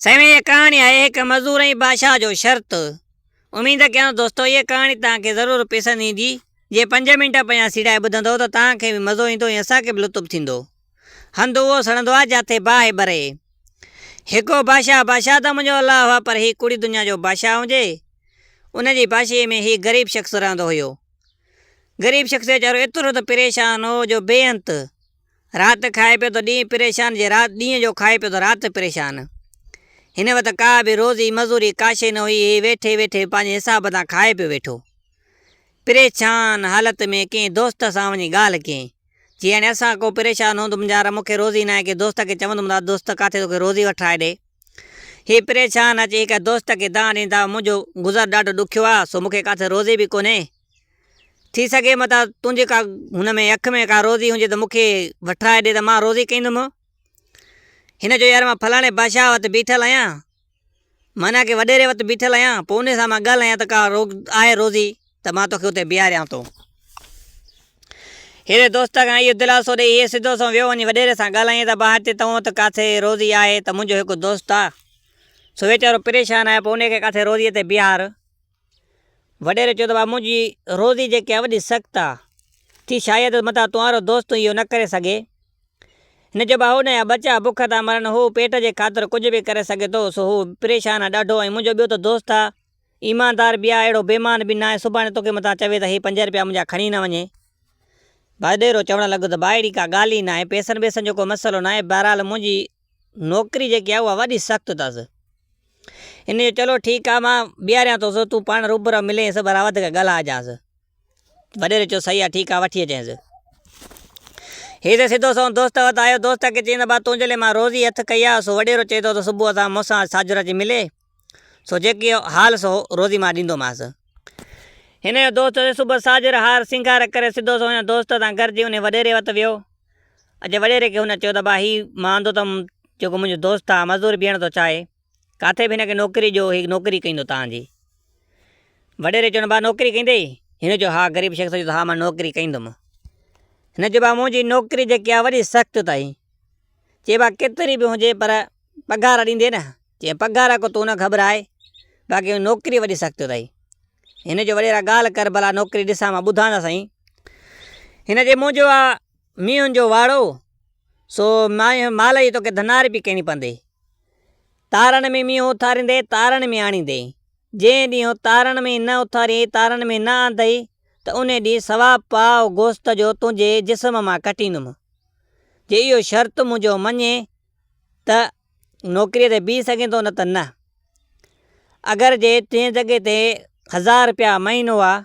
सवें ये कहानी है एक मजदूर ऐं बादशाह जो शर्त। उम्मीद कयां दोस्तों ये कहानी तव्हांखे ज़रूरु पसंदि ईंदी। जे 5 मिंट पिया सिड़ाए ॿुधंदो त तव्हांखे बि मज़ो ईंदो ऐं असांखे बि लुत्फ़ थींदो। हंधु उहो सड़ंदो आहे जिथे बाहि बरे। हिकिड़ो बादशाह त मुंहिंजो अलाह हुआ, पर हीउ कुड़ी दुनिया जो बादशाह हुजे। उनजी बादशाही में हीउ ग़रीब शख़्स रहंदो हुयो। ग़रीब शख़्स वीचारो एतिरो त परेशान हो जो बेअंत। राति खाए पियो त ॾींहुं परेशान, जे ॾींहं जो खाए पियो त राति परेशान। हिन वक़्तु का बि रोज़ी मज़ूरी काशे न हुई। वेठे वेठे पंहिंजे हिसाब सां खाए पियो वेठो। परेशान हालत में कंहिं दोस्त सां वञी ॻाल्हि कयईं, जीअं हाणे असां को परेशान हूंदुमि यार मूंखे रोज़ी न आहे, की दोस्त खे चवंदुमि त दोस्त किथे तोखे रोज़ी वठाए ॾे। हीउ परेशान अची हिकु दोस्त खे दां ॾींदा, मुंहिंजो गुज़र ॾाढो ॾुखियो आहे, सो मूंखे किथे रोज़ी बि कोन्हे। थी सघे मता तुंहिंजे का हुन में अख में का रोज़ी हुजे त मूंखे वठाए ॾे त मां रोज़ी कंदुमि। हिन जो यार मां फलाणे बादशाह वटि बीठल आहियां, माना की वॾेरे वटि बीठल आहियां, पोइ उन सां मां ॻाल्हायां त का आहे रोज़ी त मां तोखे उते बीहारियां थो। हेॾे दोस्त खां इहो दिलासो ॾेई इहे सिधो सो वियो वञी वॾेरे सां ॻाल्हाईं त भाउ हिते तव्हां वटि किथे रोज़ी आहे त मुंहिंजो हिकु दोस्त आहे, सो वीचारो परेशान आहे, पोइ उनखे किथे रोज़ीअ ते बीहार। वॾेरे चयो त भाउ मुंहिंजी रोज़ी जेकी आहे वॾी सख़्तु आहे, थी शायदि मता तुम्हारो दोस्त इहो न करे सघे। हिन जो भाउ हुनजा बचा बुख था मरनि, हू पेट जे ख़ातिर कुझु बि करे सघे थो, सो हू परेशान आहे ॾाढो। ऐं मुंहिंजो ॿियो त दोस्त आहे, ईमानदार बि आहे, अहिड़ो बेईमान बि न आहे, सुभाणे तोखे मथां चवे त हीअ 5 रुपया मुंहिंजा खणी न वञे। वॾेरो चवणु लॻो त भाउ अहिड़ी का ॻाल्हि ई न आहे, पैसनि वैसनि जो को मसइलो न आहे, बहरहाल मुंहिंजी नौकिरी जेकी आहे उहा वॾी सख़्तु अथसि। हिन जो चलो ठीकु आहे, मां बीहारियां थो, तूं पाण रूबरू मिलेसि, बराबरि खे ॻाल्हाइजांसि। वॾेरे चयो सही आहे, ठीकु आहे, वठी अचेसि। हीअ त सिधो सो दोस्त वटि आयो, दोस्त खे चईं त भाउ तुंहिंजे लाइ मां रोज़ी हथु कई आहे। सो वॾेरो चए थो त सुबुह सां मूंसां साझर अची मिले, सो जेकी हाल सो रोज़ी मां ॾींदोमांसि। हिन जो दोस्त सुबुह साझर हार सिंगार करे सिधो सो हुन दोस्त सां गॾिजी हुन वॾेरे वटि वियो। अॼु वॾेरे खे हुन चयो त भाउ हीउ मां आंदो अथमि, जेको मुंहिंजो दोस्त आहे मज़दूरी बीहण थो चाहे, किथे बि हिनखे नौकिरी ॾियो, हीअ नौकिरी कंदो तव्हांजी। वॾेरे चयो भाउ नौकिरी कंदे? हिन जो हा, ग़रीब शख़्स जो हा मां नौकिरी कंदुमि। हिन जो भाउ मुंहिंजी नौकिरी जेकी आहे वॾी सख़्तु अथई। चए भाउ केतिरी बि हुजे पर पघार ॾींदे न? चए पघार को तूं न घबराए, बाक़ी नौकिरी वॾी सख़्तु अथई। हिन जो वॾेरा ॻाल्हि कर भला, नौकिरी ॾिसां, मां ॿुधां त साईं। हिन जे मुंहिंजो आहे मींहं जो वाड़ो, सो माल जी तोखे धनार बि करणी पवंदे। तारनि में मींहुं उथारींदे, तारनि में आणींदे। जंहिं ॾींहुं तारनि में न उथारी, तारनि में न आंदई, त उन ॾींहुं सवा पाव गोश्त जो तुंहिंजे जिस्म मां कटींदुमि। जे इहो शर्त मुंहिंजो मञे त नौकिरीअ ते बीह सघे थो, न त न। अगरि जे तंहिं जॻह ते 1000 रुपया महीनो आहे,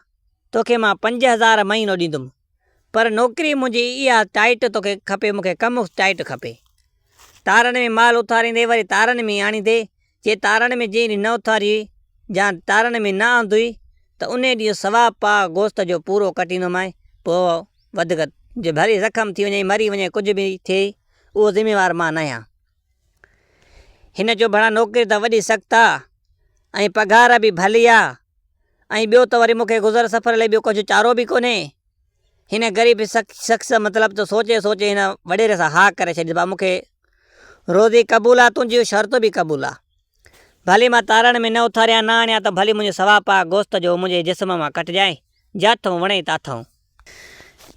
तोखे मां 5000 महीनो ॾींदुमि, पर नौकिरी मुंहिंजी इहा टाइट तोखे खपे, मूंखे कमु टाइट खपे। तारनि में माल उथारींदे, वरी तारनि में आणींदे। जे तारनि में जंहिं ॾींहुं न उथारी या तारनि में न आंदुई, त उन ॾींहुं सवा पाव गोश्त जो पूरो कटींदोमांइ। पोइ वधीक जे भली ज़ख़्म थी वञे, मरी वञे, कुझु बि थिए, उहो ज़िम्मेवार मां न आहियां। हिन जो भला नौकिरी त वॾी सख़्तु आहे ऐं पघार बि भली आहे, ऐं ॿियो त वरी मूंखे गुज़र सफ़र लाइ ॿियो कुझु चारो बि कोन्हे। हिन ग़रीब शख़्स मतिलबु त सोचे सोचे हिन वॾेरे सां हा करे छॾी, भाउ मूंखे रोज़ी क़बूल आहे, तुंहिंजी शर्त बि क़बूल आहे। भली मां तारनि में न उथारिया न आणिया, त भली मुंहिंजे सवा पाव गोश्त जो मुंहिंजे जिस्म मां कटिजाए, जाथऊं वणे ताथऊं।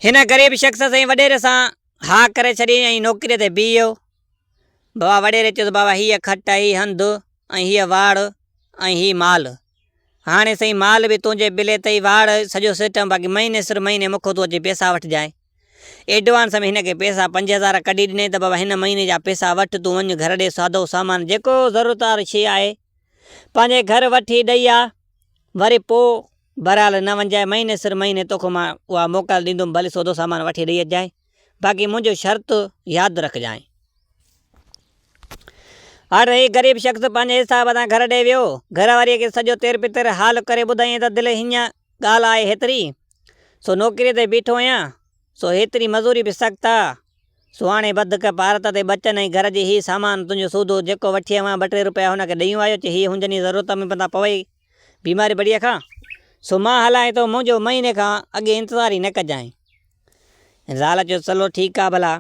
हिन ग़रीब शख़्स सां वॾेरे सां हा करे छॾी ऐं नौकिरीअ ते बीह वियो। बाबा वॾेरे चयो त बाबा हीअ खट, हीअ हंधु ऐं हीअ वाड़ ऐं हीअ माल। हाणे सही माल बि तुंहिंजे बिले अथई, वाड़ सॼो सिस्टम, बाक़ी महीने सिर महीने मूंखां तूं अची पैसा वठिजांइ। एडवांस में हिनखे पैसा 5000 कढी ॾिनई त बाबा हिन महीने जा पैसा वठि, तूं वञु घर ॾे सादो सामान जेको ज़रूरत वारी शइ आहे पंहिंजे घर वठी ॾेई आहे। वरी पोइ बहरहाल न वञिजांइ, महीने सिर महीने तोखां मां उहा मोकल ॾींदुमि, भली सौदो सामान वठी ॾेई अचिजांइ, बाक़ी मुंहिंजो शर्त यादि रखजांइ। हाणे हीउ ग़रीब शख़्स पंहिंजे हिसाब सां घर ॾे वियो। घर वारीअ खे सॼो तेर पितर हाल करे ॿुधाईं त दिलि हीअं ॻाल्हि आहे हेतिरी, सो नौकिरीअ ते बीठो आहियां, सो हेतिरी मज़ूरी बि सख़्तु आहे, सो हाणे बदक भारत ते बचनि ऐं घर जी हीउ सामान तुंहिंजो सूदो जेको वठी आयो 2-3 रुपया हुनखे ॾेई आयो, चई हीअ हुनजी ज़रूरत में पता पवई बीमारी बढ़िया खां, सो मां हलाए थो, मुंहिंजो महीने खां अॻे इंतज़ार ई न कजांइ। ज़ाल चयो चलो ठीकु आहे भला।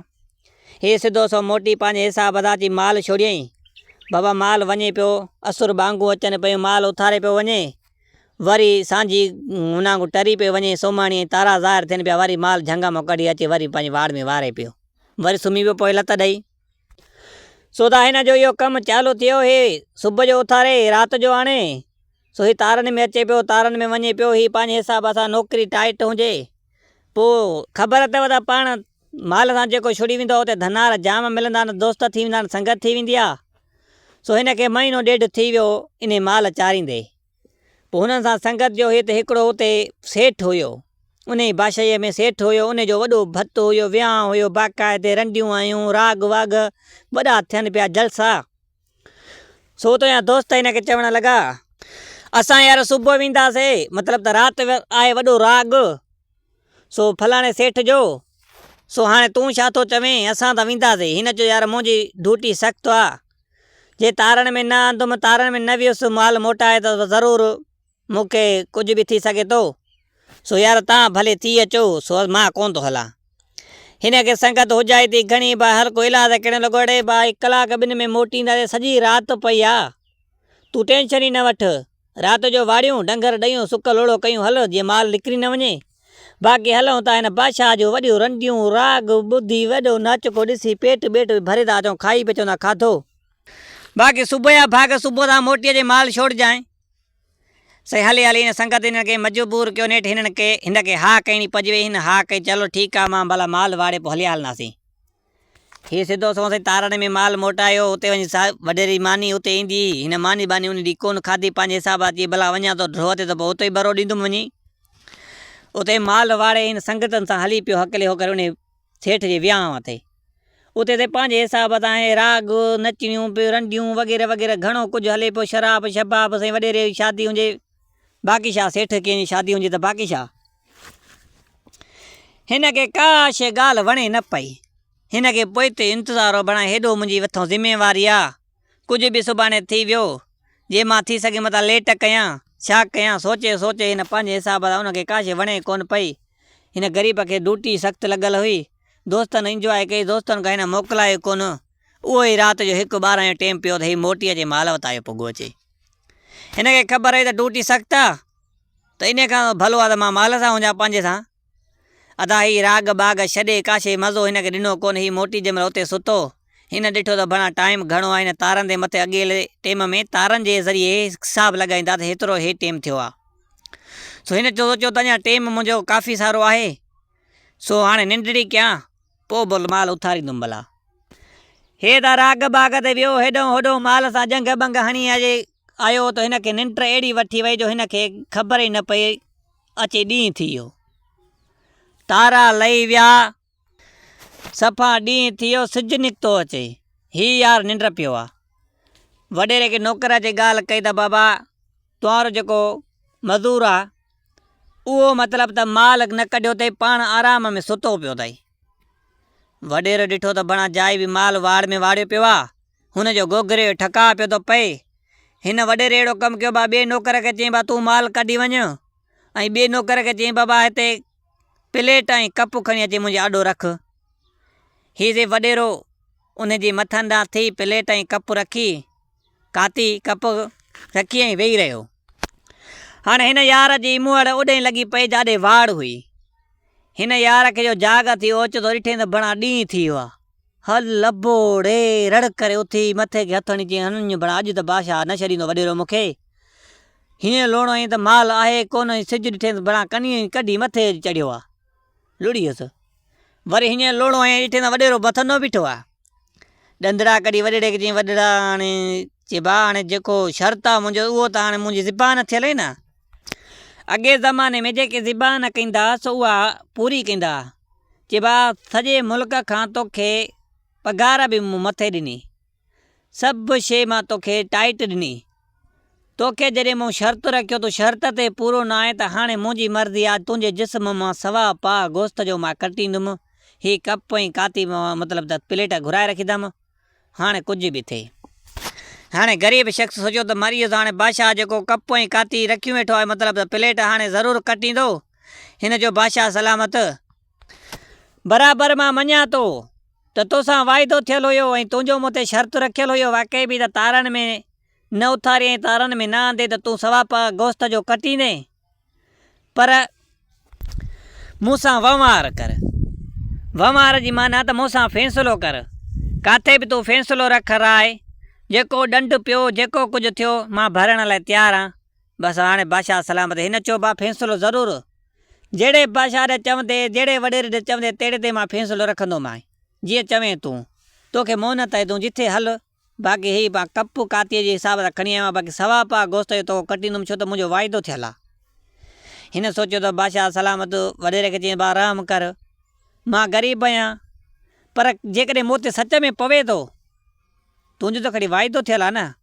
हीअ सिधो सो मोटी पंहिंजे हिसाब सां अची माल छोड़ियईं। बाबा माल वञे पियो, असुर बांगू अचनि पियूं, माल उथारे पियो वञे, वरी सांझी हुन को टरी पियो वञे, सोमाणी तारा ज़ाहिर थियनि पिया, वरी माल झंग मां कढी अचे वरी पंहिंजी वाड़ में वारे पियो, वरी सुम्ही पियो पोइ लत ॾेई। सो त हिन जो इहो कमु चालू थियो हे सुबुह जो उथारे राति जो आणे, सो ही तारनि में अचे पियो, तारनि में वञे पियो, ही पंहिंजे हिसाब सां नौकिरी टाइट हुजे, पोइ ख़बर अथव त पाण माल सां जेको छुड़ी वेंदो आहे उते धनार जाम मिलंदा आहिनि, दोस्त थी वेंदा आहिनि, संगत थी वेंदी आहे। सो हिन खे महीनो ॾेढ थी वियो इन माल चारींदे। पोइ हुननि सां संगत जो हिते हिकिड़ो हुते सेठ हुयो, उन जी बादशाहीअ में सेठ हुयो, उन जो वॾो भत हुयो, वियांउ हुयो, बाक़ाइदे रंडियूं आयूं, राग वाग वॾा थियनि पिया जलसा। सो त दोस्त हिन खे चवणु लॻा, असां यार सुबुह वेंदासीं, मतिलबु त राति आहे वॾो राग, सो फलाणे सेठ जो, सो हाणे तूं छा थो चवें, असां त वेंदासीं। हिन जो यार मुंहिंजी ड्यूटी सख़्तु आहे, जे तारनि में न आंदुमि, तारनि में न वियुसि, माल मोटाए त ज़रूरु मूंखे कुझु बि थी सघे थो, सो यार तव्हां भले थी अचो, सो मां कोन थो हलां। हिन खे संगत हुजाए थी घणी, भाई हर को इलाज करणु लॻो, अड़े भाई कलाक ॿिनि में मोटींदासीं, सॼी राति पई आहे, तूं टेंशन ई न वठि, राति जो वाड़ियूं डंगर ॾयूं सुक लोड़ो कयूं, हल जीअं माल निकिरी न वञे, बाक़ी हलूं था हिन बादशाह जो वॾियूं रंडियूं राग ॿुधी वॾो नच को ॾिसी पेट भरे था अचूं, खाई बि चवंदा खाधो, बाक़ी सुबुह जा भाग सुबुह सां मोटी अचे माल छोड़जांइ। सही हली हली हिन संगत हिन खे मजबूर कयो, नेठि हिन खे हा कहिणी पजवे, हिन हा कई, चलो ठीकु आहे, मां भला माल वाड़े पोइ हलिया हलंदासीं। हीअ सिधो सो तारनि में माल मोटायो, उते वञी वॾेरी मानी उते ईंदी, हिन मानी बानी उन ॾींहुं कोन खाधी, पंहिंजे हिसाब सां भला वञा थो ड्रोह ते त पोइ उते ई बरो ॾींदुमि वञी, उते माल वाड़े हिन संगतनि सां हली पियो हकले होकर उन सेठ जे वियांह ते, उते ते पंहिंजे हिसाब सां राग नचणियूं पियो, रंडियूं वग़ैरह वग़ैरह घणो कुझु हले पियो, शराब शबाब साईं, वॾेरे जी शादी हुजे, बाक़ी छा सेठ कंहिंजी शादी हुजे त बाक़ी छा। हिन खे का शइ ॻाल्हि वणे न पई, हिन खे पोइ ते इंतज़ारु हो, बणाए हेॾो मुंहिंजी मथां ज़िम्मेवारी आहे, कुझु बि सुभाणे थी वियो, जे मां थी सघे मथां लेट कयां, छा कयां, सोचे सोचे हिन पंहिंजे हिसाब सां हुनखे का शइ वणे कोन पई। हिन ग़रीब खे ड्यूटी सख़्तु लॻल हुई, दोस्तनि इंजॉय कई, दोस्तनि खां हिन मोकिलायो कोन, उहो ई राति जो 1-12 जो टाइम पियो त हीउ मोटी अचे माल वतायो पुॻो अचे। हिन खे ख़बर हुई त ड्यूटी सख़्तु आहे, त इन खां भलो आहे त मां माल सां हुजां पंहिंजे सां, अदा ही राग बाग छॾे का शइ मज़ो हिन खे ॾिनो कोन, हीउ मोटी जंहिंमहिल उते सुतो, हिन ॾिठो त भला टाइम घणो आहे, हिन तारनि जे मथे अॻिले टाइम में तारनि जे ज़रिए हिसाबु लॻाईंदा त हेतिरो हे टाइम थियो आहे, सो हिन सोचियो त अञा टाइम मुंहिंजो काफ़ी सारो आहे, सो हाणे निंडड़ी कयां, पोइ बोल माल उथारींदुमि भला। हे त राग बाग ते वियो, हेॾो होॾो माल सां जंग बंग हणी आयो, त हिन खे निंड अहिड़ी वठी वई जो हिन खे ख़बर ई न पई अचे ॾींहुं थी वियो, तारा लही विया, सफ़ा ॾींहुं थी वियो, सिजु निकितो अचे, हीउ यार निंड पियो आहे। वॾेरे खे नौकर जे ॻाल्हि कई त बाबा तुंहिंजो जेको मज़ूर आहे उहो मतिलबु त माल न कढियो अथई, पाण आराम में सुतो पियो अथई। वॾेरो ॾिठो त बणा जाइ बि माल वाड़ में वाड़ियो पियो आहे, हुनजो गोगरे जो ठका पियो थो पए, हिन वॾेरे अहिड़ो कमु कयो, ॿिए नौकर खे चई तूं माल कढी वञ, ऐं ॿिए नौकर खे चई बाबा हिते प्लेट ऐं कप खणी अची मुंहिंजे आॾो रख। हीअ जे वॾेरो उनजी मथनि ॾांहुं थी प्लेट ऐं कप रखी, काती कप रखी ऐं वेही रहियो। हाणे हिन यार जी मुंहड़ ओॾे लॻी पई जाॾे वाड़ हुई, हिन यार खे जो जाग थी ओच तो ॾिठे त बणा ॾींहुं थी वियो आहे, हल लभोड़े रड़ करे उथी मथे खे हथ हणी चई हन बणा अॼु त बादशाह न छॾींदो वॾेरो मूंखे, हीअं लोणो ऐं त माल आहे कोन, सिज ॾिठे त बणा कनी कढी मथे चढ़ियो आहे, लुड़ियुसि वरी हीअं लोणो ऐं ॾिठे त वॾेरो मथो न बीठो आहे, ॾंदड़ा कढी वॾेरे खे चई वॾड़ा हाणे चई भाउ हाणे जेको शर्त आहे मुंहिंजो उहो त हाणे मुंहिंजी ज़बान थियल आहे न, अॻे ज़माने में जेके ज़बान कंदा सो उहा पूरी कंदा, चई भाउ सॼे मुल्क खां तोखे पघार बि मूं मथे ॾिनी, सभु शइ मां तोखे टाइट ॾिनी, तोखे जॾहिं मूं शर्त रखियो तूं शर्त ते पूरो न आहे त हाणे मुंहिंजी मर्ज़ी आहे तुंहिंजे जिस्म मां सवा पाउ गोश्त जो मां कटींदुमि, हीअ कप ऐं काती मतिलबु त प्लेट घुराए रखंदमि, हाणे कुझु बि थिए। हाणे ग़रीब शख़्स सोचियो त मरी वियो, हाणे बादशाह जेको कप ऐं काती रखियूं वेठो आहे मतिलबु त प्लेट हाणे ज़रूरु कटींदो, हिन जो बादशाह सलामत बराबरि मां मञा थो, त तोसां वाइदो थियल हुयो ऐं तुंहिंजो मूं ते शर्त रखियल हुयो वाक़ई बि त तारनि में न उथारी ऐं तारनि में न आंदे त तूं सवा पाव गोश्त जो कटींदे, पर मूंसां वंवार कर। वंवार जी माना त मूंसां फ़ैसिलो कर, काथे बि तूं फ़ैसिलो रख राय, जेको ॾंड पियो जेको कुझु थियो मां भरण लाइ तयारु आहियां। बसि हाणे बादशाह सलामत हिन चयो भाउ फ़ैसिलो ज़रूरु, जहिड़े बादशाह ॾे चवंदे जहिड़े वॾेरे ॾे चवंदे तहिड़े ते मां फ़ैसिलो रखंदोमांइ, जीअं चवें तूं, तोखे मोहनत आहे तूं जिथे हल। बाक़ी ही मां कप कातीअ जे हिसाब सां खणी आयो आहियां, बाक़ी सवा पाव गोश्त जो तो कटींदुमि छो त मुंहिंजो वाइदो थियल आहे। हिन सोचियो त बादशाह सलामत वॾेरे खे चई भाउ रहम कर, मां ग़रीब आहियां, पर जेकॾहिं मूं ते सच में पवे थो, तुंहिंजो त खणी वाइदो थियल आहे न,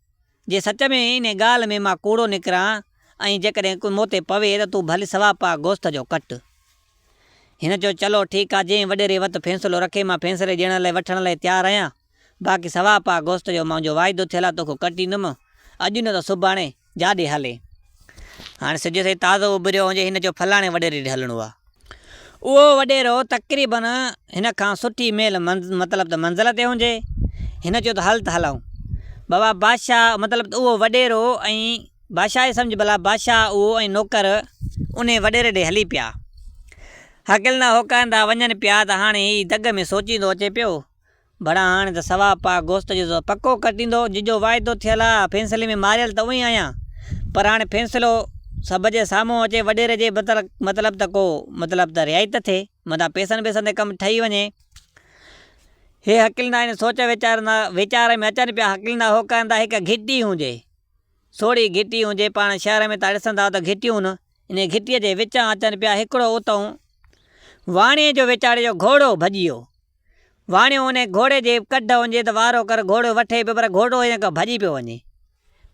जे सच में इन ॻाल्हि में मां कूड़ो निकिरां ऐं जेकॾहिं मूं ते पवे त तूं भले सवा पाव गोश्त जो कट। हिन चयो चलो ठीकु आहे, जंहिं वॾेरे वटि फ़ैसिलो रखे मां फ़ैसिले ॾियण लाइ वठण लाइ तयारु आहियां। बाक़ी सवा पाव गोश्त जो मुंहिंजो वाइदो थियल आहे, तोखे कटींदुमि अॼु न त सुभाणे जाॾे हले। हाणे सिॼ सां ताज़ो उभरियो हुजे, हिन जो फलाणे वॾेरे ॾे हलणो आहे। उहो वॾेरो तक़रीबन हिन खां सुठी मेल मतिलबु त मंज़िल ते हुजे। हिन चयो त हल त हलूं। बाबा बादशाह मतिलबु त उहो वॾेरो ऐं बादशाह सम्झ भला बादशाह उहो ऐं नौकर उन वॾेरे ॾे हली पिया। हकिलंदा होकाईंदा वञनि पिया त हाणे ही दग में सोचींदो अचे पियो, भला हाणे त सवा पाव गोश्त जो पको कटींदो, जिजो वाइदो थियल आहे, फ़ैसिले में मारियल त उअं ई आहियां, पर हाणे फ़ैसिलो सभ जे साम्हूं अचे, वॾेरे जे मतिलबु त को मतिलबु त रिहाई त थिए, मथां पैसनि ते कमु ठही वञे। हे हकिलंदा आहिनि, सोच वीचार में अचनि पिया, हकिलंदा होकाईंदा हिकु घिटी हुजे, सोड़ी घिटी हुजे, पाण शहर में तव्हां ॾिसंदा त घिटियूं न, इन घिटीअ जे विचां अचनि पिया। हिकिड़ो उतां वाणीअ जो वीचारे जो घोड़ो भॼी वियो, वाणियो उन घोड़े जे कढ वञे त वारो कर घोड़ो वठे पियो, पर घोड़ो हिन खां भॼी पियो वञे।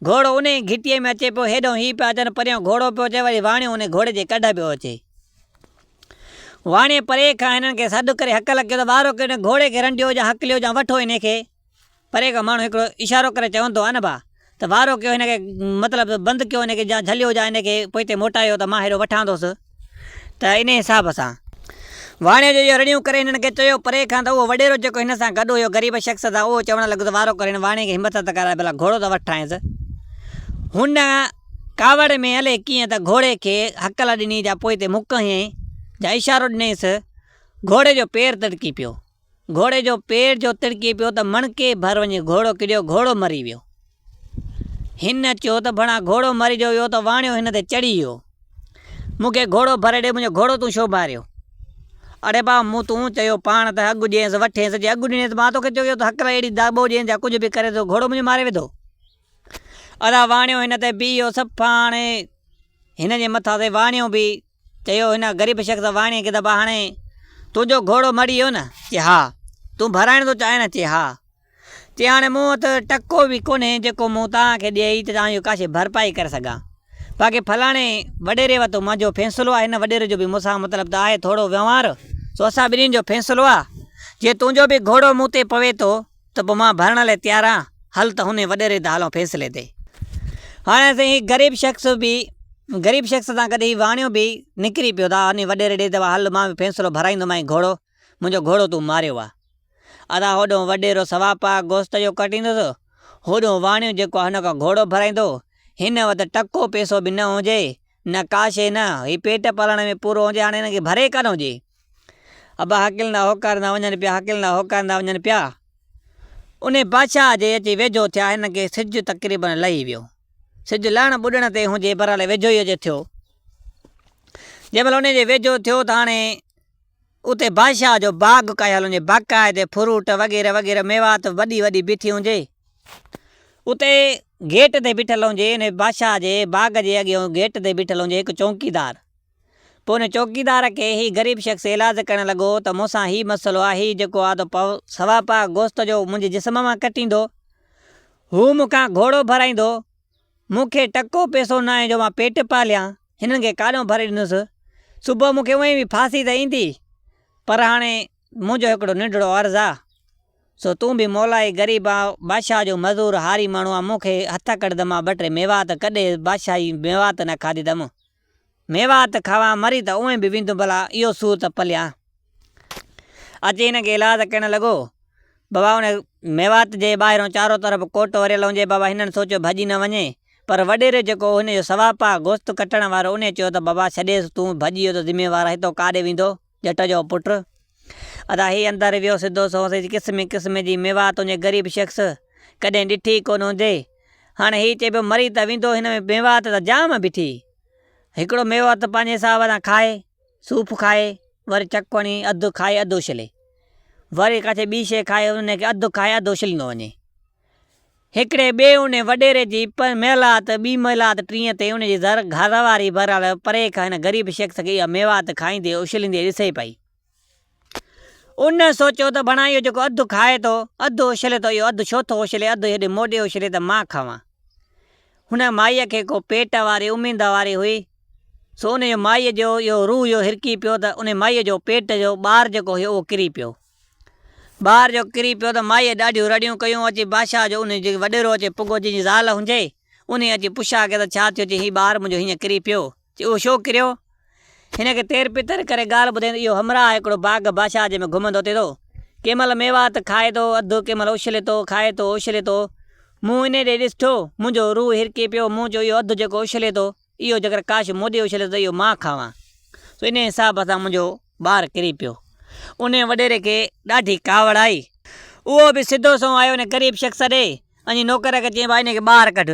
घोड़ो उन घिटीअ में अचे पियो, हेॾो ही पिया अचनि, परियां घोड़ो पियो अचे, वरी वाणियो उन घोड़े जे कढ पियो अचे। वाणे परे खां हिननि खे सॾु करे हकल कयो त वारो कयो घोड़े खे रंडियो या हकलियो या वठो हिन खे। परे खां माण्हू हिकिड़ो इशारो करे चवंदो आहे न भाउ, त वारो कयो हिन खे, मतिलबु बंदि कयो हिन खे, या झलियो जा हिन खे पोइ हिते मोटायो त मां हेॾो वठांदुसि। त इन हिसाब सां वाणे जो इहो रड़ियूं करे हिननि खे चयो परे खां, त उहो वॾेरो जेको हिन सां गॾु हुयो ग़रीब शख़्स था, उहो चवणु लॻो त वारो करे हिन वाणे खे हिमत त कराए भला घोड़ो त वठाएसि। हुन कावड़ में हले कीअं त घोड़े खे हकल ॾिनी जा पोइ हिते मुक हयईं या इशारो ॾिनईसि, घोड़े जो पेर तिड़की पियो, घोड़े जो पेर जो तिड़की पियो त मणके भर वञी घोड़ो किरियो, घोड़ो मरी वियो। हिन चयो त भणा घोड़ो मरी वियो त वाणियो हिन ते चढ़ी वियो, मूंखे घोड़ो भरे ॾे, मुंहिंजो घोड़ो तूं छो मारियो? अड़े भाउ मूं तूं चयो पाण त अघु ॾियसि वठेसि, जे अघु ॾिनेसि मां तोखे चयो त हकल अहिड़ी दाॿो ॾियनि या कुझु बि करे थो, घोड़ो मुंहिंजो मारे वेंदो। अदा वाणियो हिन ते बीहो सफ़ा, हाणे हिन जे मथां ते वाणियो बि चयो हिन ग़रीब शख़्स वाणे खे त भाउ हाणे तुंहिंजो घोड़ो मरी वियो न? चए हा। तूं भराइण थो चाहे न? चए हा। चए हाणे मूं वटि टको बि कोन्हे जेको मूं तव्हांखे ॾिए त तव्हांजो काशे भरपाई करे सघां, बाक़ी फलाणे वॾेरे वटि मुंहिंजो फ़ैसिलो आहे, हिन वॾेरे जो बि मूंसां मतिलबु त आहे थोरो व्यवहार, सो असां ॿिन्हिनि जो फ़ैसिलो आहे, जे तुंहिंजो बि घोड़ो मूं ते पवे थो त पोइ मां भरण लाइ तयारु आहियां, हल त हुन वॾेरे ते हलो फ़ैसिले ते। हाणे साईं ग़रीब शख़्स सां गॾु ही वाणियो बि निकिरी पियो था वञे वॾेरे ॾे, त हल मां बि फ़ैसिलो भराईंदोमांइ, घोड़ो मुंहिंजो घोड़ो तूं मारियो आहे। अदा होॾो वॾेरो सवा पाव गोश्त जो कटींदुसि, होॾो वाणियो जेको आहे हुन खां घोड़ो भराईंदो, हिन वटि टको पैसो बि न हुजे, न काशे न ही पेट पालण में पूरो हुजे, हाणे हिनखे भरे कान हुजे। अबा हकिलंदा होकारींदा वञनि पिया, हकिलंदा होकारींदा वञनि पिया, उन बादशाह जे अची वेझो थिया, हिन खे सिॼु तक़रीबन लही वियो, सिॼु लहण ॿुॾण ते हुजे पर हले वेझो ई अचे थियो। जंहिंमहिल उन जे वेझो थियो त हाणे उते बादशाह जो बाग़ कयल हुजे, बाक़ाइदे फ्रूट वग़ैरह वग़ैरह मेवात वॾी वॾी बीठी हुजे, उते गेट ते बीठल हुजे, हिन बादशाह जे बाग़ जे अॻियां गेट ते बीठल हुजे हिकु चौकीदार। पोइ हुन चौकीदार खे ही ग़रीब शख़्स इलाज करणु लॻो त मूंसां ही मसइलो आहे, ही जेको आहे त सवा पाव गोश्त जो मुंहिंजे जिस्म मां कटींदो, हू मूंखां घोड़ो भराईंदो, मूंखे टको पैसो न आहे जो मां पेट पालियां, हिननि खे काॾों भरे ॾिनुसि, सुबुह मूंखे उअं बि फांसी त ईंदी, पर हाणे मुंहिंजो हिकिड़ो नंढड़ो अर्ज़ु आहे, सो तूं बि मौलाई ग़रीब आहे, बादशाह जो मज़दूर हारी माण्हू आहे, मूंखे हथ कढंदमि ॿ टे मेवात, कॾहिं बादशाही मेवात न खाधीदमि, मेवात खावां मरी त उहे बि वेंदुमि, भला इहो सूर त पलियां। अची हिन खे इलाज करणु लॻो, बाबा उन मेवात जे ॿाहिरों चारों तरफ़ कोट वरियल हुजे। बाबा हिननि सोचियो भॼी न वञे, पर वॾेरे जेको हुनजो सवापा गोश्त कटण वारो उन चयो त बाबा छॾेसि, तूं भॼी वियो त ज़िम्मेवार हितो काॾे वेंदो जट जो पुटु। अदा हीअ अंदरि वियो सिधो सोचे क़िस्म क़िस्म जी मेवात हुजे, ग़रीब शख़्स कॾहिं ॾिठी कोन हुजे। हाणे हीअ चए पियो मरी त वेंदो, हिन में मेवात त जाम बीठी। हिकिड़ो मेवात पंहिंजे हिसाब सां खाए, सूप खाए, वरी चकणी अधु खाए अधु उछले, वरी काथे ॿी शइ खाए उनखे अधु खाए अधु उछलींदो वञे। हिकिड़े ॿिए उन वॾेरे जी महिलात, ॿी महिलात टीह ते उनजी घर वारी भरियल परे खां हिन ग़रीब शख़्स खे इहा मेवात खाईंदे उछलींदे ॾिसे पई। उन सोचियो त भणा इहो जेको अधु खाए थो अधु उछले थो, इहो अधु छो थो उछले, अधु हेॾे मोॾे उछले त मां खावां। हुन माईअ खे को पेट वारी उमेद वारी हुई, सो उन माईअ जो इहो रूह इहो हिरकी पियो त उन माईअ जो पेट जो ॿारु जेको हुयो उहो किरी पियो। ॿार जो किरी पियो त माईअ ॾाढियूं रड़ियूं कयूं। अची बादशाह जो उन जे वॾेरो अचे पुॻो जंहिंजी ज़ाल हुजे उन अची पुछा के त छा थियो? चई हीउ ॿारु मुंहिंजो हीअं किरी पियो। चई उहो छो किरियो? हिनखे तेर पितर करे ॻाल्हि ॿुधाईंदो, इहो हमरा हिकिड़ो बाग़ बादशाह जे में घुमंदो थिए थो, कंहिं महिल मेवात खाए थो अधु, कंहिं महिल उछले थो, खाए थो उछले थो। मूं इन ॾे ॾिठो, मुंहिंजो रूह हिरकी पियो, मूं जो इहो अधु जेको उछले थो इहो जेकर काश मोॾे उछले थो इहो मां खावां। सो इन हिसाब सां मुंहिंजो ॿारु किरी पियो। उन वॾेरे खे ॾाढी कावड़ आई। उहो बि सिधो सो आयो हिन ग़रीब शख़्स ॾे, अञी नौकर खे चई भाई हिनखे ॿाहिरि कढ।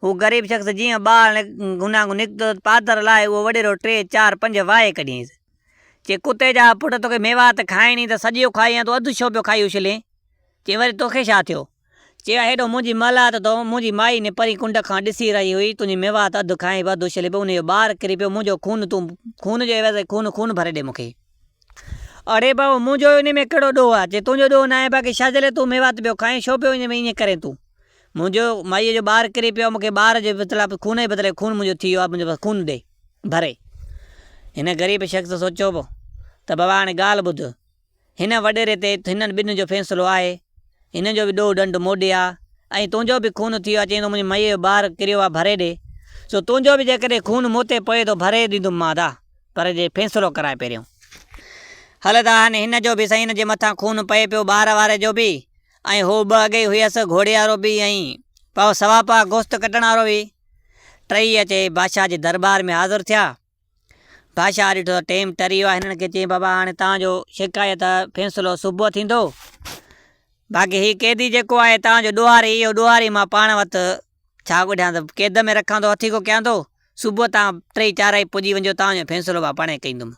हू ग़रीब शख़्स जीअं ॿारु हुन निकितो पादर लाइ, उहो वॾेरो 3 4 5 वाहे कढियईंसि। चई कुते जा पुट तोखे मेवात खाइणी त सॼो खाई या तूं अधु छो पियो खाई उछले? चई वरी तोखे छा थियो? चई हेॾो मुंहिंजी मलात तो, मुंहिंजी माई ने परी कुंड खां ॾिसी रही हुई, तुंहिंजी मेवात अधु खाई अधु उछले पियो, उनजो ॿारु किरी पियो, मुंहिंजो खून तूं खून जो एवज़ खून भरे ॾे मूंखे। अड़े बाबा मुंहिंजो इन में कहिड़ो ॾोह आहे? चई तुंहिंजो ॾोह न आहे, बाक़ी छा जे लाइ तूं मेवात पियो खाए, छो पियो इन में ईअं करे तूं? मुंहिंजो माईअ जो ॿारु किरी पियो, मूंखे ॿार जे बदिरां खून जे बदिरां खून मुंहिंजो थी वियो आहे, मुंहिंजो खून ॾे भरे। हिन ग़रीब शख़्स सोचियो पियो त बाबा हाणे ॻाल्हि ॿुध, हिन वॾेरे ते हिननि ॿिन्हिनि जो फ़ैसिलो आहे, हिन जो बि ॾोह ॾंड मोॾे आहे ऐं तुंहिंजो बि खून थी वियो आहे, चईं थो मुंहिंजी माईअ जो ॿारु किरियो आहे भरे ॾे। सो तुंहिंजो बि जेकॾहिं खून मूं ते पए थो भरे ॾींदुमि मां दा, पर जे फ़ैसिलो कराए पहिरियों। हल त हाणे हिन जो बि साईं हिन जे मथां खून पए पियो, ॿार वारे जो बि, ऐं हो ॿ अॻे हुयसि घोड़े वारो बि ऐं पाव सवा पाव गोश्त कटण वारो बि। टई अचे बादशाह जे दरबार में हाज़िर थिया। बादशाह ॾिठो त टेम टरी वियो आहे। हिननि खे चई बाबा हाणे तव्हांजो शिकायत फ़ैसिलो सुबुह थींदो, बाक़ी हीउ कैदी जेको आहे तव्हांजो ॾोहारी, इहो ॾोहारी मां पाण वटि छा ॿुधायां त कैद में रखां थो, हथी को कयां थो, सुबुह तव्हां 3 4 ई पुॼी वञो, तव्हांजो फ़ैसिलो मां पाणे कंदुमि।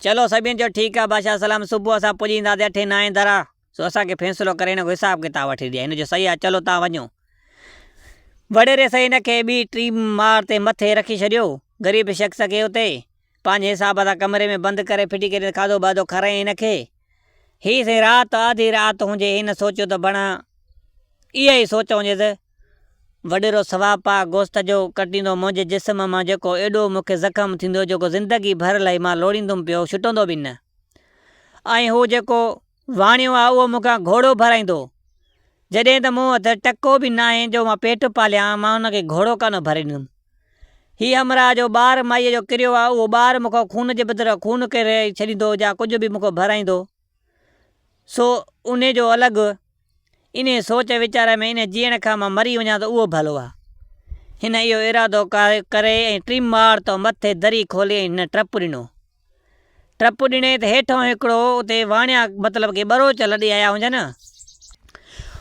चलो सभिनि जो ठीकु आहे बादशाह सलाम, सुबुह असां पुॼी ईंदासीं 8 9 दरा, सो असांखे फ़ैसिलो करे हिन जो हिसाबु किताबु वठी ॾिए। हिन जो सही आहे, चलो तव्हां वञो। वॾेरे साईं हिन खे ॿी 3 माड़ ते मथे रखी छॾियो, ग़रीब शख़्स खे उते पंहिंजे हिसाब सां कमरे में बंदि करे फिटी करे खाधो बाधो खाराईं हिन खे। हीअ साईं राति आधी राति हुजे, हिन सोचियो त बणा इहा ई सोच हुजेसि, वॾेरो सवा पाव गोश्त जो कटींदो मुंहिंजे जिस्म मां, जेको एॾो मूंखे ज़ख़्म थींदो, जेको ज़िंदगी भर लाइ मां लोड़ींदुमि पियो, छुटंदो बि न। ऐं हू जेको वाणियो आहे उहो मूंखां घोड़ो भराईंदो, जॾहिं त मूं वटि टको बि न आहे जो मां पेट पालियां, मां हुनखे घोड़ो कान भरे ॾिनुमि। हीअ हमरा जो ॿारु माईअ जो किरियो आहे, उहो ॿारु मूंखां खून जे बदिरां खून करे छॾींदो या कुझु बि मूंखां भराईंदो। सो उन जो अलॻि इन सोच वीचार में इन जीअण खां मां मरी वञा त उहो भलो आहे। हिन इहो इरादो करे ऐं 3 माड़ तो मथे दरी खोले हिन टप ॾिनो। टप ॾिने त हेठों हिकिड़ो उते वाणिया मतिलबु की बरोच लॾे आया हुजनि न,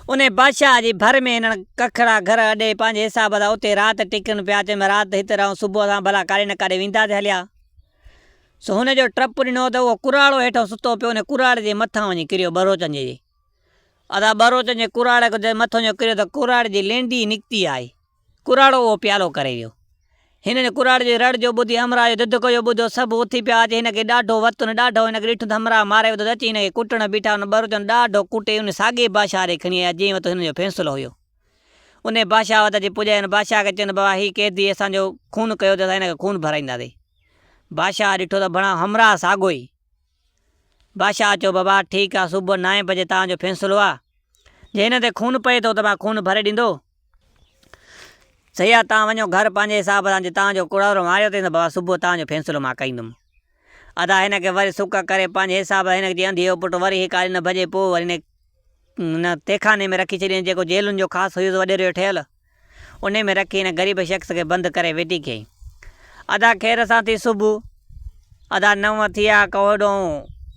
उन बादशाह जी भर में हिननि कखड़ा घर अॾे पंहिंजे हिसाब सां उते राति टिकनि पिया। चई मां राति हिते रहूं, सुबुह सां भला काॾे न काॾे वेंदासीं हलिया। सो हुनजो टप ॾिनो त उहो कुराड़ो हेठों सुतो पियो, उन कुराड़े जे मथां वञी किरियो बरोचनि जे। अदा बरोचनि जे कुराड़े जे मथां जो किरियो त कुराड़े जी लेंडी निकिती आहे, कुराड़ो उहो प्यालो करे वियो। हिननि कुराड़े जे रड़ जो ॿुधी हमरा जो दिदको जो ॿुधो, सभु उथी पिया अचे, हिनखे ॾाढो वतु न ॾाढो हिनखे ॾिठो त हमरा मारे विधो, अची हिनखे कुटण बीठा। हुन बरोचनि ॾाढो कुटे हुन साॻे बादशाह ॾे खणी आया जंहिं वटि हिनजो फ़ैसिलो हुयो। उन बादशाह वटि अची पुॼाए, बादशाह खे चवनि बाबा हीउ कैदी असांजो खून कयो त असां हिनखे खून भराईंदासीं। बादशाह ॾिठो त भणा हमरा साॻो ई। बादशाह चयो बाबा ठीकु आहे, सुबुह 9 बजे तव्हांजो फ़ैसिलो आहे, जे हिन ते खून पए थो त मां खून भरे ॾींदो। सही आहे, तव्हां वञो घर पंहिंजे हिसाब सां, जे तव्हांजो कुड़ारो मारियो अथई त बाबा सुबुह तव्हांजो फ़ैसिलो मां कंदुमि। अदा हिनखे वरी सुक करे पंहिंजे हिसाब सां हिनखे चई अंधी जो पुटु वरी हिकु 9 बजे पोइ वरी हिन न तहखाने में रखी छॾियईं, जेको जेलुनि जो ख़ासि हुयुसि वॾेरो जो ठहियलु, उन में रखी हिन ग़रीब शख़्स खे बंदि करे वेठी कयईं। अदा ख़ैर सां थी सुबुह, अदा 9 थिया, कोडो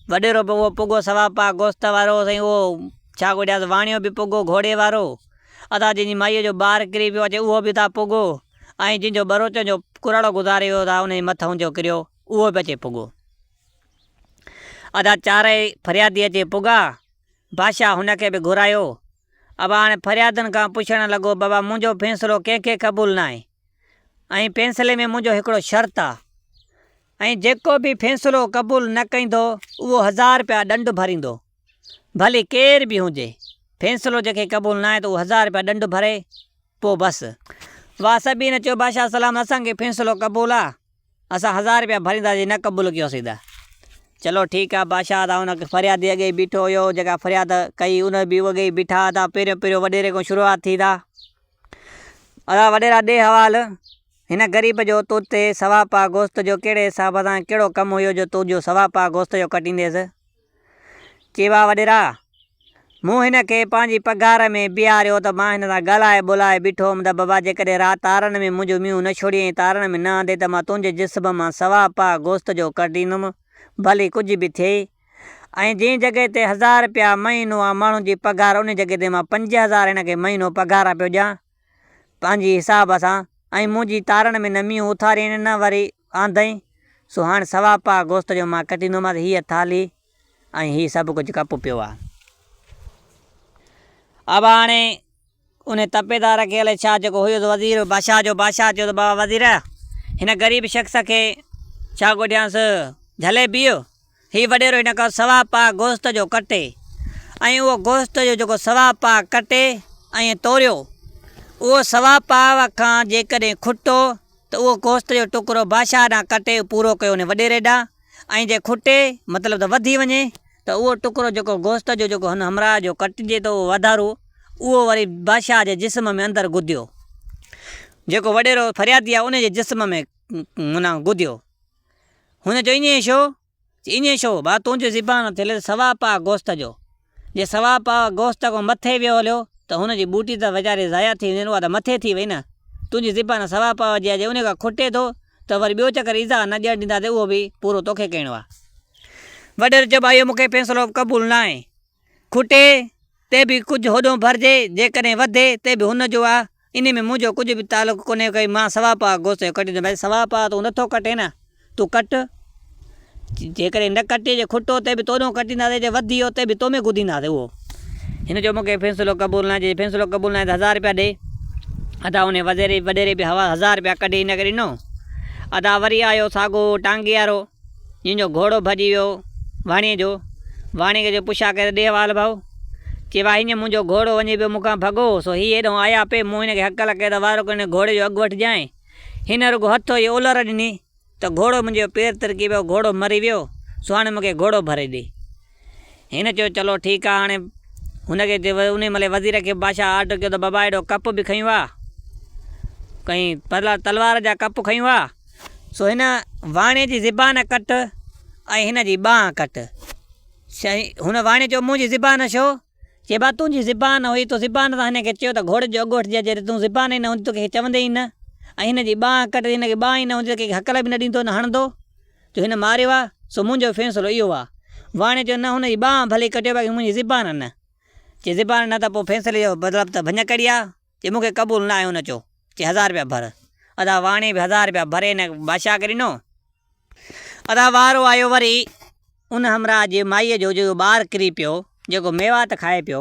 वॾेरो बि उहो पुॻो सवा पा गोश्त वारो, साईं उहो छा गुॾियासि वाणियो बि पुॻो घोड़े वारो, अदा जंहिंजी माईअ जो ॿारु किरी पियो अचे उहो बि था पुॻो, ऐं जंहिंजो बरोच जो कुराड़ो गुज़ारे वियो था उन जे मथां जो किरियो उहो बि अचे पुॻो। अदा चारई फरियादी अचे पुॻा, बादशाह हुनखे बि घुरायो। अब हाणे फरियादनि खां पुछणु लॻो, बाबा मुंहिंजो फ़ैसिलो कंहिंखे क़बूल न आहे, ऐं फ़ैसिले में मुंहिंजो हिकिड़ो शर्त आहे, ऐं जेको बि फ़ैसिलो क़बूल न कंदो उहो 1000 रुपया ॾंडु भरींदो, भली केर बि हुजे। फ़ैसिलो जंहिंखे क़बूल न आहे त उहो 1000 रुपया ॾंडु भरे पोइ बसि। वाह सभी ने चयो बादशाह सलाम, असांखे फ़ैसिलो क़बूल आहे, असां 1000 रुपया भरींदासीं, न क़बूल कयोसीं त चलो ठीकु आहे। बादशाह था हुन फरियादी अॻे बीठो हुयो, जेका फरियाद कई उन बि अॻे बीठा था। पहिरियों वॾेरे खां शुरूआत थी था। अदा वॾेरा ॾे हवाल, हिन ग़रीब जो तोते सवा पा गोश्त जो कहिड़े हिसाब सां कहिड़ो कमु हुयो जो तुंहिंजो सवा पा गोश्त जो कटींदेसि। चइबा वॾेरा, मूं हिन खे पंहिंजी पघार में बीहारियो त मां हिन सां ॻाल्हाए ॿोलाए बीठो हुउमि त बाबा जेकॾहिं राति तारनि में मुंहिंजो मींहुं न छोड़ियईं, तारनि में न आंदे त मां तुंहिंजे जिस्म मां सवा पा गोश्त जो कटींदुमि, भली कुझु बि थिए। ऐं जंहिं जॻह ते 1000 रुपया महीनो आहे माण्हू जी पघार, उन जॻह ते मां 5000 हिन खे महीनो पघार पियो ॾियां पंहिंजी हिसाब सां, ऐं मुंहिंजी तारनि में न मींहुं उथारियईं न वरी आंदई, सो हाणे सवा पा गोश्त जो मां कटींदोमांसि। हीअ थाली ऐं हीअ सभु कुझु कप पियो आहे। अब हाणे उन तपेदार खे अलाए छा जेको हुयुसि वज़ीर बादशाह चयो त बाबा वज़ीर, हिन ग़रीब शख़्स खे छा ॻोठियांसि झले बीहो, हीउ वॾेरो हिन खां सवा पा गोश्त जो कटे, ऐं उहो गोश्त जो जेको सवा पा कटे ऐं तोरियो, उहो सवा पा खां जेकॾहिं खुटो त उहो गोश्त जो टुकड़ो बादशाह ॾांहुं कटे पूरो कयो उन वॾेरे ॾांहुं, ऐं जे खुटे मतिलबु त वधी वञे त उहो टुकड़ो जेको गोश्त जो जेको हुन हमराह जो कटिजे थो वधारो, उहो वरी बादशाह जे जिस्म में अंदरि गुदियो, जेको वॾेरो फरियादी आहे उन जे जिस्म में माना गुदियो। हुन चयो ईअं छो भाउ, तुंहिंजो ज़िबान थियल सवा पा गोश्त जो, जे सवा पा गोश्त खां मथे वियो हलियो त हुनजी बूटी त वीचारी ज़ाया थी वेंदी, उहा त मथे थी वई न, तुंहिंजी ज़िबान सवा पा जी आहे, जे उन खां खुटे थो त वरी ॿियो चकर ईज़ा न ॾियणु ॾींदासीं, उहो बि पूरो तोखे करिणो आहे। वॾेरो चयो भाई मूंखे फ़ैसिलो क़बूल न आहे, खुटे ते बि कुझु होॾो भरिजे, जेकॾहिं वधे ते बि हुनजो आहे, इन में मुंहिंजो कुझु बि तालुक़ु कोन्हे कोई, मां सवा पा गोश्त जो कटींदुमि। भाई सवा पा तूं नथो कटे न, तूं कट, जेकॾहिं न कटे जे खुटो ते बि तोॾो कटींदासीं, जे वधी वियो ते बि तो में गुदींदासीं। उहो हिन जो मूंखे फ़ैसिलो क़बूल न आहे, जे फ़ैसिलो क़बूल न आहे त 1000 रुपया ॾे। अदा उन वॾेरे बि 1000 रुपया कढी हिन करे ॾिनो। अदा वरी आयो साॻो टांगे वारो, जंहिंजो घोड़ो भॼी वियो वाणीअ जो, वाणीअ जो पुछा करे ॾे हवाल भाऊ, चए भाई हीअं मुंहिंजो घोड़ो वञे पियो मूंखां भॻो, सो हीअ हेॾो आया पे, मूं हिन खे हक़ल कयो त वारो हिन घोड़े जो अघु वठिजांइ। हिन रुॻो हथो ई ओलर ॾिनी त घोड़ो मुंहिंजो पेर तिरकी पियो, घोड़ो मरी वियो, सो हाणे मूंखे घोड़ो भरे ॾे। हिन चयो चलो ठीकु आहे। हाणे हुनखे उन महिल वज़ीर खे बादशाह आर्डर कयो त बाबा हेॾो कप बि खयूं आहे, कई तलवार जा कप खयूं आहे, सो हिन वाणे जी ज़िबान कट ऐं हिन जी ॿांह कट। हुन वाणे चयो मुंहिंजी ज़िबान छो, चए बा तुंहिंजी ज़िबान हुई, तूं ज़िबान सां हिन खे चयो त घोड़े जो अघु वठिजे, जॾहिं तूं ज़िबान ई न हूंदी तोखे चवंदे ई न, ऐं हिन जी ॿांह कट, हिन खे ॿांह ई न हूंदी त कंहिंखे हक़ल बि न ॾींदो न हणंदो, जो हिन मारियो आहे, सो मुंहिंजो फ़ैसिलो इहो आहे। वाणे चयो न हुनजी ॿांह भली कटियो, बाक़ी मुंहिंजी ज़िबान न, चए ज़िबान न त पोइ फ़ैसिले जो मतिलबु त भञ कड़ी आहे, चए मूंखे क़बूल न आहे। हुन चयो चए 1000 रुपया भर। अदा वाणे बि 1000 रुपया भरे हिन बादशाह खे ॾिनो। अदा वारो आयो वरी उन हमराह जे माईअ जो जेको ॿारु किरी पियो, जेको मेवात खाए पियो।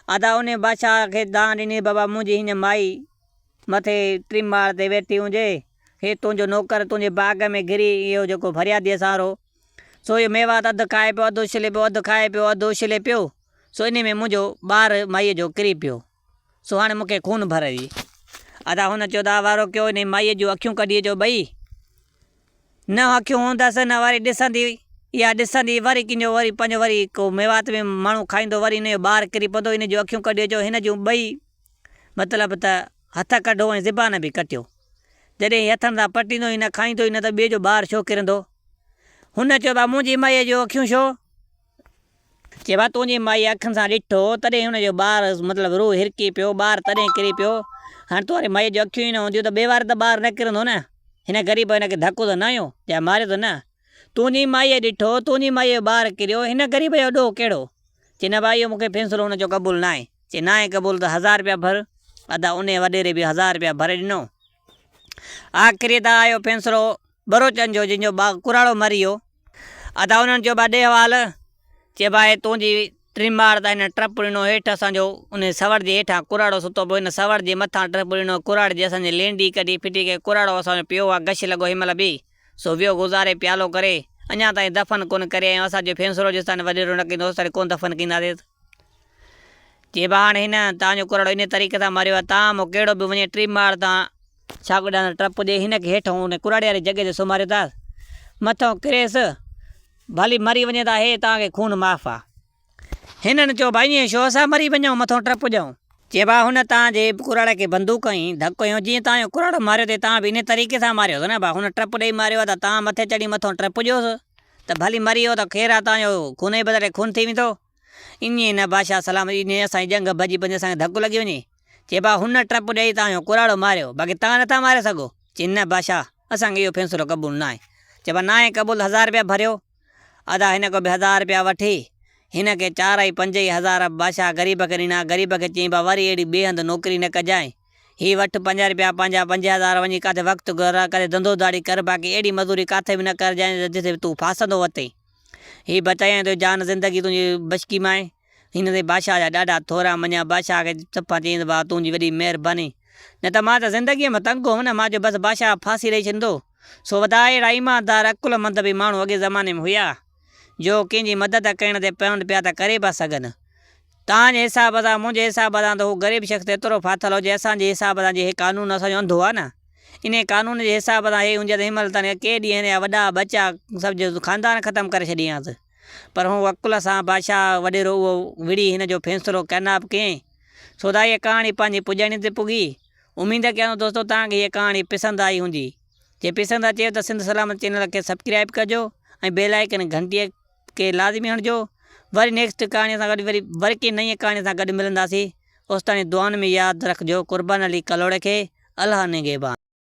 अदा उन बादशाह खे दान ॾिनी, बाबा मुंहिंजी हिन माई मथे टिम माड़ ते वेठी हुजे, हे तुंहिंजो नौकर तुंहिंजे बाग़ में घिरी इहो जेको फरियादीअ सारो, सो इहो मेवात अधु खाए पियो, अधु उछले पियो, अधु खाए पियो, अधु उछले पियो, सो इन में मुंहिंजो ॿारु माईअ जो किरी पियो, सो हाणे मूंखे खून भरे ॾी। अदा हुन चयो दा वारो कयो, इन माईअ जूं अखियूं कढी अचो ॿई, न अखियूं हूंदसि न वरी ॾिसंदी, इहा ॾिसंदी वरी कंहिंजो वरी पंहिंजो वरी को मेवात में माण्हू खाईंदो, वरी हिन जो ॿारु किरी पवंदो, इन जूं अखियूं कढी अचो, हिन जूं ॿई मतिलबु त हथ कढो ऐं ज़िबान बि कटियो, जॾहिं हथनि सां पटींदो ई न खाईंदो ई न त ॿिए जो ॿारु छो किरंदो। हुन चयो भाउ मुंहिंजी माईअ जूं अखियूं छो, चइबो आहे तुंहिंजी माई अखियुनि सां ॾिठो तॾहिं हुनजो ॿारु मतिलबु रूह हिरकी पियो, ॿारु तॾहिं किरी पियो। हाणे तुंहिंजी माई जूं अखियूं ई न हूंदियूं त ॿिए वार त ॿारु न किरंदो न। हिन ग़रीब हिनखे धको त न हुयो या मारियो त न, तुंहिंजी माईअ ॾिठो तुंहिंजी माईअ जो ॿारु किरियो, हिन ग़रीब जो ॾोह कहिड़ो। चई न भाई इहो मूंखे फ़ैसिलो हुनजो क़बूलु न आहे। चई न आहे क़बूलु त 1000 रुपया भर। अदा उन वॾेरे बि 1000 रुपया भरे ॾिनो। आख़िरी त आयो फ़ैसिलो बरोचनि जो, जंहिंजो कुराड़ो मरी वियो। अदा उन्हनि चयो ॾे हवाल। चए भाई तुंहिंजी टिमार त हिन ट्रप ॾिनो हेठि असांजो उन सवड़ जे हेठां कुराड़ो सुतो पियो, हिन सवड़ जे मथां ट्रप ॾिनो, कुराड़ जे असांजे लेंडी कढी फिटी करे कुराड़ो असांजो पियो आहे, गश लॻो हिनमहिल बि। सो वियो गुज़ारे प्यालो करे, अञा ताईं दफ़न कोन करे आहियूं। असांजो फ़ैसिलो जेसिताईं वॾेरो न कंदो होसिताईं कोन दफ़न कंदासीं। चइबो हाणे हिन तव्हांजो कुराड़ो इन तरीक़े सां मरियो आहे, तव्हां मूं कहिड़ो बि वञे टिमार तव्हां छा गुॾा ट्रप ॾे हिनखे हेठों हुन कुराड़े वारी जॻह ते सुम्हारियो था, मथां किरेसि भली मरी वञे त हे तव्हांखे खून माफ़ आहे। हिननि चयो भाई ईअं छो असां मरी वञूं मथां ट्रप ॾियूं। चइबो आहे हुन तव्हांजे कुराड़े खे बंदूक हईं धकु हयूं, जीअं तव्हांजो कुराड़ो मारियो अथई तव्हां बि इन तरीक़े सां मारियो न भाउ। हुन ट्रप ॾेई मारियो आहे त तव्हां मथे चढ़ी मथां ट्रप ॾियोसि त भली मरी वियो त ख़ैरु आहे, तव्हांजो खून जे बदिरां खून थी वेंदो। ईअं न बादशाह सलाम ईअं असांजी जंग भॼी पंहिंजे असांखे धकु लॻी वञे। चइबो आहे हुन ट्रप ॾेई तव्हांजो कुराड़ो मारियो, बाक़ी तव्हां नथा मारे सघो। चई न बादशाह असांखे इहो फ़ैसिलो क़बूलु न आहे। चइबो न आहे क़बूलु, 1000 रुपया भरियो। अदा हिन खां बि 1000 रुपया वठी हिन खे 4 ऐं 5 ई 1000 बादशाह ग़रीब खे ॾिना। ग़रीब खे चई भाउ वरी अहिड़ी ॿिए हंधि नौकिरी न कजांइ, हीअ वठि 5 रुपया पंहिंजा 5000 वञी किथे वक़्तु गुज़ार करे धंधो दाड़ी कर, बाक़ी अहिड़ी मज़दूरी किथे बि न करजांइ जिते तूं फासंदो वते। हीअ बचायां तुंहिंजी जान ज़िंदगी तुंहिंजी बचकी मां आहे। हिन ते बादशाह जा ॾाढा थोरा मञिया, बादशाह खे सफ़ा चई भाउ तुंहिंजी वॾी महिरबानी, न त मां त ज़िंदगीअ में तंग हुउमि न, मां जो बसि बादशाह फांसी ॾेई छॾींदो। सो वॾा अहिड़ा ईमानदार अकुलमंद बि माण्हू अॻे ज़माने में हुया जो कंहिंजी मदद करण ते पवनि पिया त करे पिया सघनि। तव्हांजे हिसाब सां मुंहिंजे हिसाब सां त हू ग़रीब शख़्स एतिरो फाथल हुजे, असांजे हिसाब सां जे कानून असांजो अंधो आहे न, इन कानून जे हिसाब सां हे हुजे त हिनमहिल ताईं के ॾींहं जा वॾा बचा सभु जो ख़ानदान ख़तमु करे छॾियांसि। पर हू अकुल सां बादशाह वॾेरो उहो विड़ी हिन जो फ़ैसिलो कैनाब कयईं। सो त हीअ कहाणी पंहिंजी पुॼाणी ते पुगी। उमेद कयूं दोस्तो तव्हांखे हीअ कहाणी पसंदि आई हूंदी। जे पसंदि अचे त सिंध सलामत चैनल खे सब्सक्राइब कजो ऐं बेल आइकन घंटीअ खे लाज़मी हणिजो। वरी नेक्स्ट कहाणीअ सां गॾु वरी कंहिं नई कहाणीअ सां गॾु मिलंदासीं। ओसिताईं दुआनि में यादि रखिजो। क़ुर्बान अली कलोड़ खे अल्लाह निगहबान।